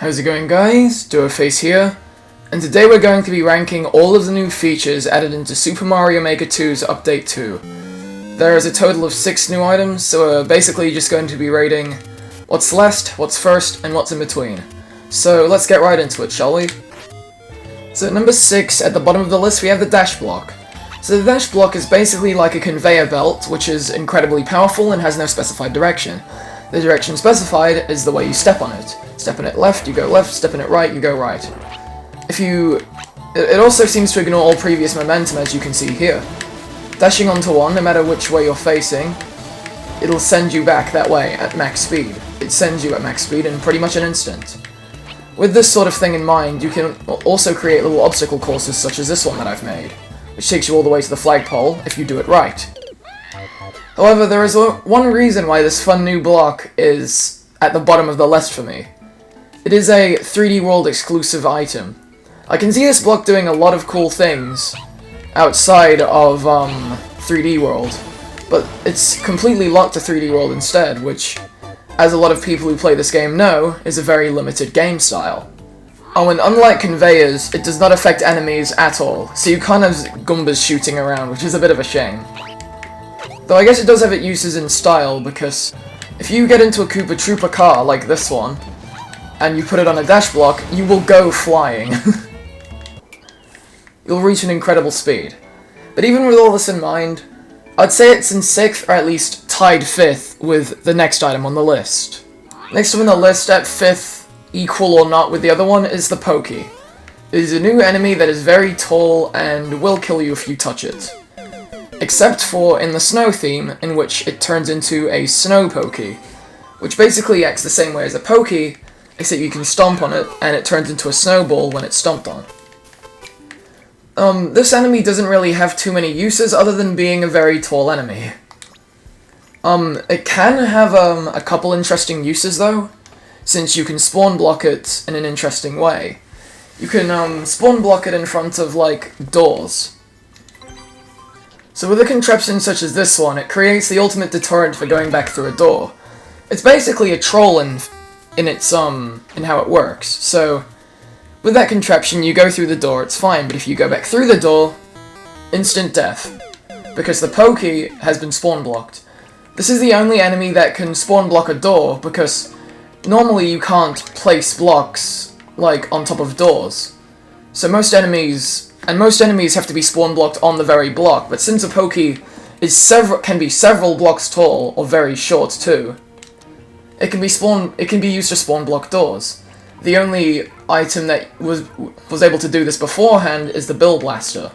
How's it going, guys? Duoface here, and today we're going to be ranking all of the new features added into Super Mario Maker 2's Update 2. There is a total of 6 new items, so we're basically just going to be rating what's last, what's first, and what's in between. So let's get right into it, shall we? So at number 6, at the bottom of the list, we have the dash block. So the dash block is basically like a conveyor belt, which is incredibly powerful and has no specified direction. The direction specified is the way you step on it. Step on it left, you go left, step on it right, you go right. It also seems to ignore all previous momentum, as you can see here. Dashing onto one, no matter which way you're facing, it'll send you back that way at max speed. It sends you at max speed in pretty much an instant. With this sort of thing in mind, you can also create little obstacle courses such as this one that I've made, which takes you all the way to the flagpole if you do it right. However, there is one reason why this fun new block is at the bottom of the list for me. It is a 3D World exclusive item. I can see this block doing a lot of cool things outside of 3D World, but it's completely locked to 3D World instead, which, as a lot of people who play this game know, is a very limited game style. Oh, and unlike conveyors, it does not affect enemies at all, so you can't have Goombas shooting around, which is a bit of a shame. Though I guess it does have its uses in style, because if you get into a Koopa Troopa car like this one, and you put it on a dash block, you will go flying. You'll reach an incredible speed. But even with all this in mind, I'd say it's in 6th, or at least tied 5th, with the next item on the list. Next on the list, at 5th, equal or not with the other one, is the Pokey. It is a new enemy that is very tall and will kill you if you touch it. Except for in the snow theme, in which it turns into a snow Pokey, which basically acts the same way as a Pokey, except you can stomp on it, and it turns into a snowball when it's stomped on. This enemy doesn't really have too many uses other than being a very tall enemy. It can have a couple interesting uses though, since you can spawn block it in an interesting way. You can spawn block it in front of, like, doors. So with a contraption such as this one, it creates the ultimate deterrent for going back through a door. It's basically a troll in how it works. So with that contraption, you go through the door, it's fine, but if you go back through the door, instant death, because the Pokey has been spawn blocked. This is the only enemy that can spawn block a door, because normally you can't place blocks, like, on top of doors. So most enemies have to be spawn blocked on the very block, but since a Pokey can be several blocks tall, or very short too, it can be used to spawn block doors. The only item that was able to do this beforehand is the Bill Blaster,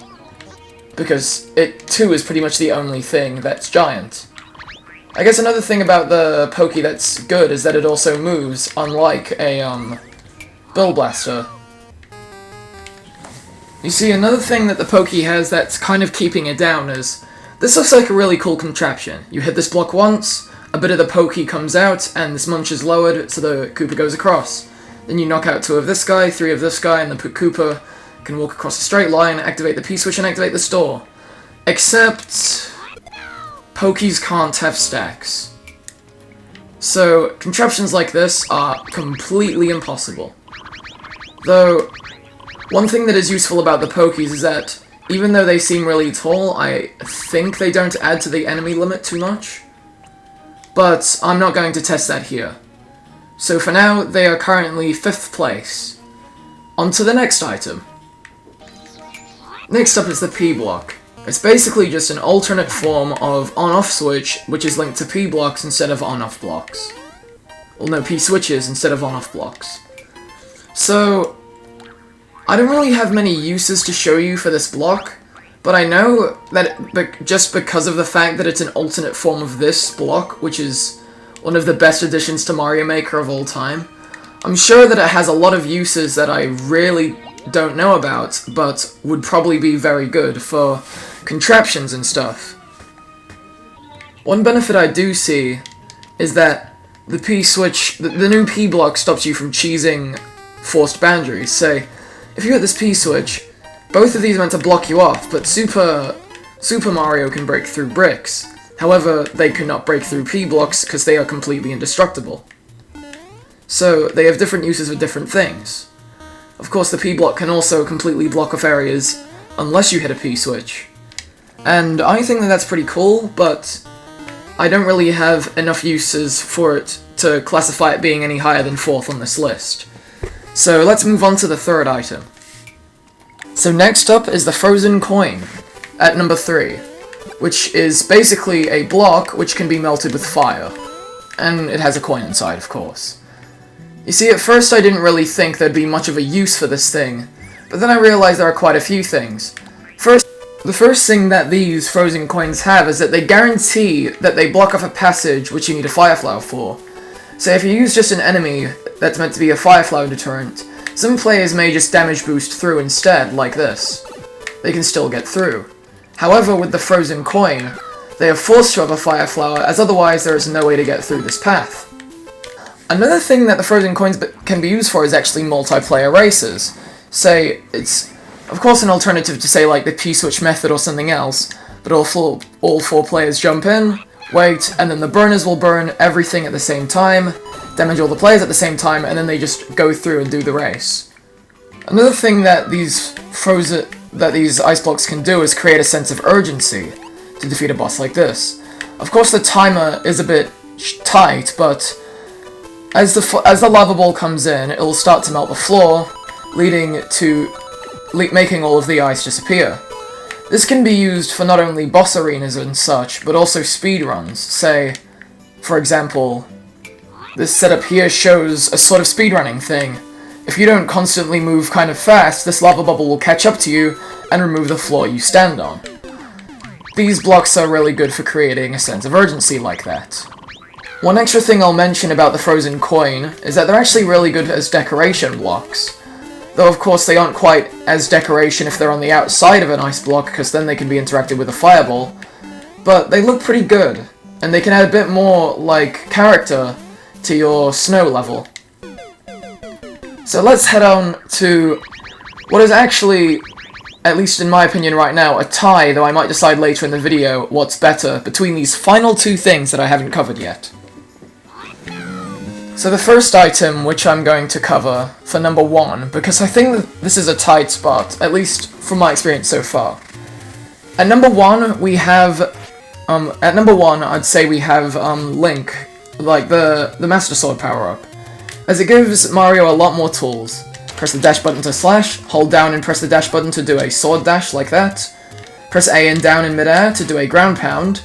because it too is pretty much the only thing that's giant. I guess another thing about the Pokey that's good is that it also moves, unlike a Bill Blaster. You see, another thing that the Pokey has that's kind of keeping it down is, this looks like a really cool contraption. You hit this block once, a bit of the Pokey comes out, and this munch is lowered so the Koopa goes across. Then you knock out 2 of this guy, 3 of this guy, and the Koopa can walk across a straight line, activate the P-switch, and activate this door. Except Pokeys can't have stacks. So contraptions like this are completely impossible. Though, one thing that is useful about the Pokeys is that, even though they seem really tall, I think they don't add to the enemy limit too much. But I'm not going to test that here. So for now, they are currently 5th place. On to the next item. Next up is the P-block. It's basically just an alternate form of on-off switch, which is linked to P-blocks instead of on-off blocks. Well, no, P-switches instead of on-off blocks. So I don't really have many uses to show you for this block, but I know that just because of the fact that it's an alternate form of this block, which is one of the best additions to Mario Maker of all time, I'm sure that it has a lot of uses that I really don't know about, but would probably be very good for contraptions and stuff. One benefit I do see is that the P-switch, the new P-block stops you from cheesing forced boundaries. Say, if you hit this P-switch, both of these are meant to block you off, but Super Mario can break through bricks. However, they cannot break through P-blocks because they are completely indestructible. so they have different uses for different things. Of course, the P block can also completely block off areas unless you hit a P switch. And I think that that's pretty cool, but I don't really have enough uses for it to classify it being any higher than 4th on this list. So let's move on to the third item. So next up is the Frozen Coin, at number 3, which is basically a block which can be melted with fire. And it has a coin inside, of course. You see, at first I didn't really think there'd be much of a use for this thing, but then I realized there are quite a few things. The first thing that these frozen coins have is that they guarantee that they block off a passage which you need a fire flower for. So if you use just an enemy that's meant to be a fire flower deterrent, some players may just damage boost through instead, like this. They can still get through. However, with the frozen coin, they are forced to have a fire flower, as otherwise there is no way to get through this path. Another thing that the frozen coins can be used for is actually multiplayer races. Say, it's of course an alternative to say like the P-switch method or something else, but all four players jump in, wait, and then the burners will burn everything at the same time, damage all the players at the same time, and then they just go through and do the race. Another thing that these ice blocks can do is create a sense of urgency to defeat a boss like this. Of course the timer is a bit tight, but as the lava ball comes in, it will start to melt the floor, leading to making all of the ice disappear. This can be used for not only boss arenas and such, but also speedruns. Say, for example, this setup here shows a sort of speedrunning thing. If you don't constantly move kind of fast, this lava bubble will catch up to you and remove the floor you stand on. These blocks are really good for creating a sense of urgency like that. One extra thing I'll mention about the frozen coin is that they're actually really good as decoration blocks. Though of course they aren't quite as decoration if they're on the outside of an ice block, because then they can be interacted with a fireball. But they look pretty good, and they can add a bit more, like, character to your snow level. So let's head on to what is actually, at least in my opinion right now, a tie, though I might decide later in the video what's better, between these final two things that I haven't covered yet. So the first item which I'm going to cover for number 1, because I think that this is a tight spot, at least from my experience so far. At number 1, we have, I'd say we have, Link, like the Master Sword power-up, as it gives Mario a lot more tools. Press the dash button to slash, hold down and press the dash button to do a sword dash like that, press A and down in midair to do a ground pound,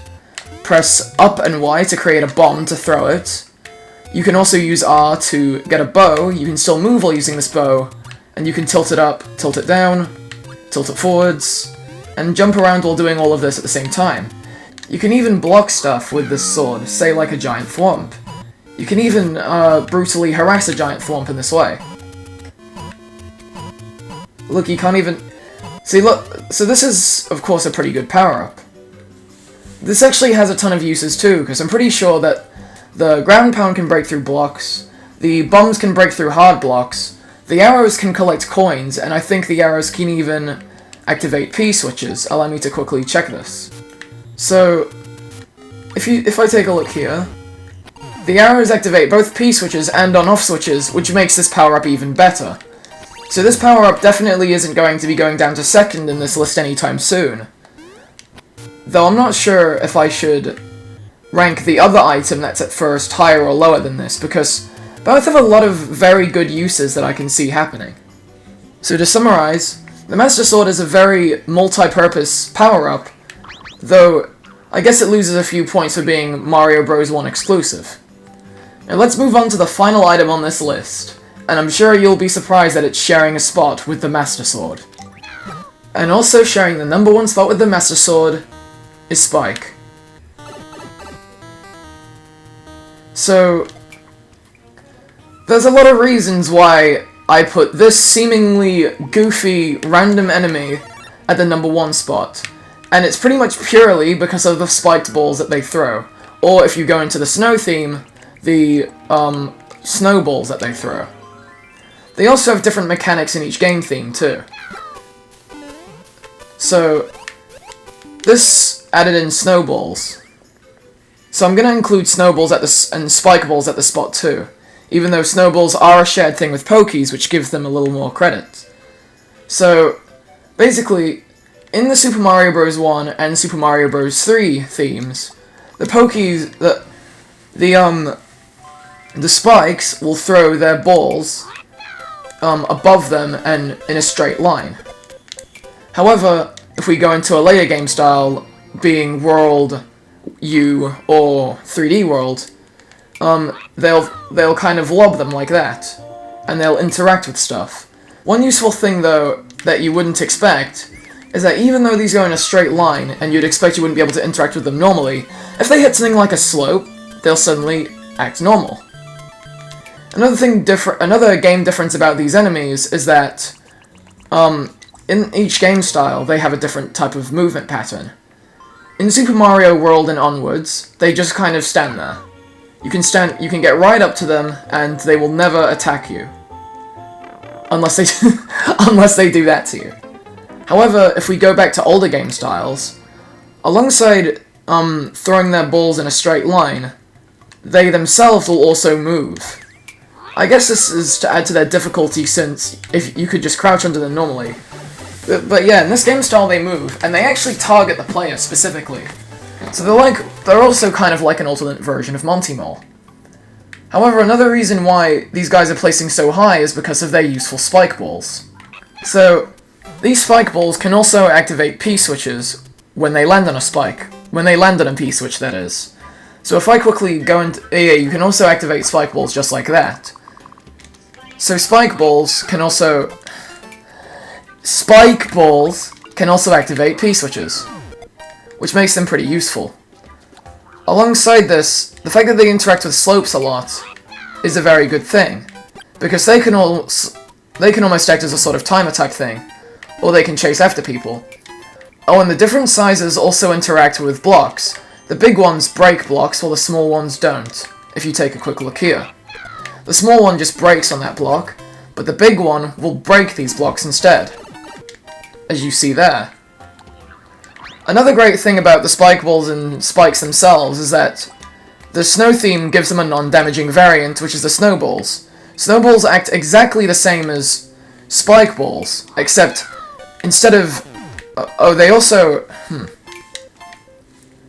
press up and Y to create a bomb to throw it. You can also use R to get a bow. You can still move while using this bow, and you can tilt it up, tilt it down, tilt it forwards, and jump around while doing all of this at the same time. You can even block stuff with this sword, say like a giant thwomp. You can even brutally harass a giant thwomp in this way. Look, you can't even... See, look, so this is, of course, a pretty good power-up. This actually has a ton of uses too, because I'm pretty sure that the ground pound can break through blocks, the bombs can break through hard blocks, the arrows can collect coins, and I think the arrows can even activate P-switches. Allow me to quickly check this. So, if I take a look here, the arrows activate both P-switches and on-off switches, which makes this power-up even better. So this power-up definitely isn't going to be going down to second in this list anytime soon. Though I'm not sure if I should rank the other item that's at first higher or lower than this, because both have a lot of very good uses that I can see happening. So to summarize, the Master Sword is a very multi-purpose power-up, though I guess it loses a few points for being Mario Bros. 1 exclusive. Now let's move on to the final item on this list, and I'm sure you'll be surprised that it's sharing a spot with the Master Sword. And also sharing the number 1 spot with the Master Sword is Spike. So, there's a lot of reasons why I put this seemingly goofy, random enemy at the number 1 spot, and it's pretty much purely because of the spiked balls that they throw, or if you go into the snow theme, the snowballs that they throw. They also have different mechanics in each game theme too. So, this added in snowballs. So I'm going to include snowballs and spikeballs at the spot too. even though snowballs are a shared thing with Pokies, which gives them a little more credit. So, basically, in the Super Mario Bros. 1 and Super Mario Bros. 3 themes, the Pokies, the spikes will throw their balls above them and in a straight line. However, if we go into a later game style, being World U or 3D World, they'll kind of lob them like that, and they'll interact with stuff. One useful thing, though, that you wouldn't expect is that even though these go in a straight line, and you'd expect you wouldn't be able to interact with them normally, if they hit something like a slope, they'll suddenly act normal. Another game difference about these enemies is that, in each game style, they have a different type of movement pattern. In Super Mario World and onwards, they just kind of stand there. You can get right up to them, and they will never attack you. Unless they do that to you. However, if we go back to older game styles, alongside throwing their balls in a straight line, they themselves will also move. I guess this is to add to their difficulty, since if you could just crouch under them normally. But yeah, in this game style they move, and they actually target the player specifically. So they're also kind of like an alternate version of Monty Mole. However, another reason why these guys are placing so high is because of their useful spike balls. So, these spike balls can also activate P-switches when they land on a spike. When they land on a P-switch, that is. So if I quickly go into... Yeah, you can also activate spike balls just like that. So spike balls can also activate P-switches, which makes them pretty useful. Alongside this, the fact that they interact with slopes a lot is a very good thing, because they can almost act as a sort of timer type thing, or they can chase after people. Oh, and the different sizes also interact with blocks. The big ones break blocks, while the small ones don't, if you take a quick look here. The small one just breaks on that block, but the big one will break these blocks instead, as you see there. Another great thing about the spike balls and spikes themselves is that the snow theme gives them a non-damaging variant, which is the snowballs. Snowballs act exactly the same as spike balls, except instead of... they also...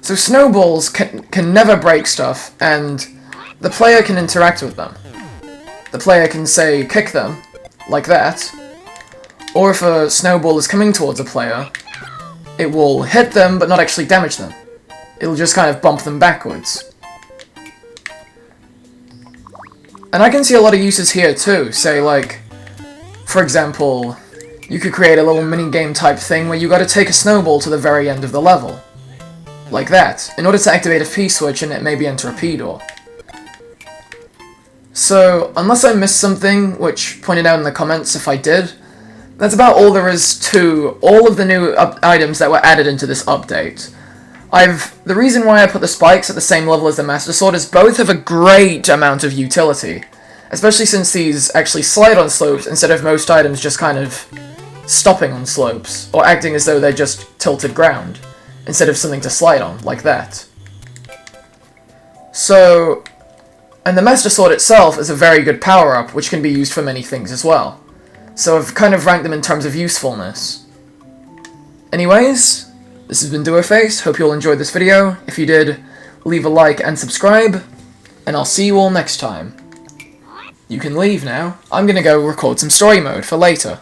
So snowballs can never break stuff, and the player can interact with them. The player can, say, kick them, like that, or if a snowball is coming towards a player, it will hit them but not actually damage them. It'll just kind of bump them backwards. And I can see a lot of uses here too, say like, for example, you could create a little mini-game type thing where you gotta take a snowball to the very end of the level. Like that, in order to activate a P-switch and it maybe enter a P-door. So, unless I missed something, which pointed out in the comments if I did, that's about all there is to all of the new items that were added into this update. The reason why I put the spikes at the same level as the Master Sword is both have a great amount of utility, especially since these actually slide on slopes instead of most items just kind of stopping on slopes, or acting as though they're just tilted ground, instead of something to slide on, like that. So, and the Master Sword itself is a very good power-up, which can be used for many things as well. So I've kind of ranked them in terms of usefulness. Anyways, this has been Duoface, hope you all enjoyed this video. If you did, leave a like and subscribe, and I'll see you all next time. You can leave now. I'm gonna go record some story mode for later.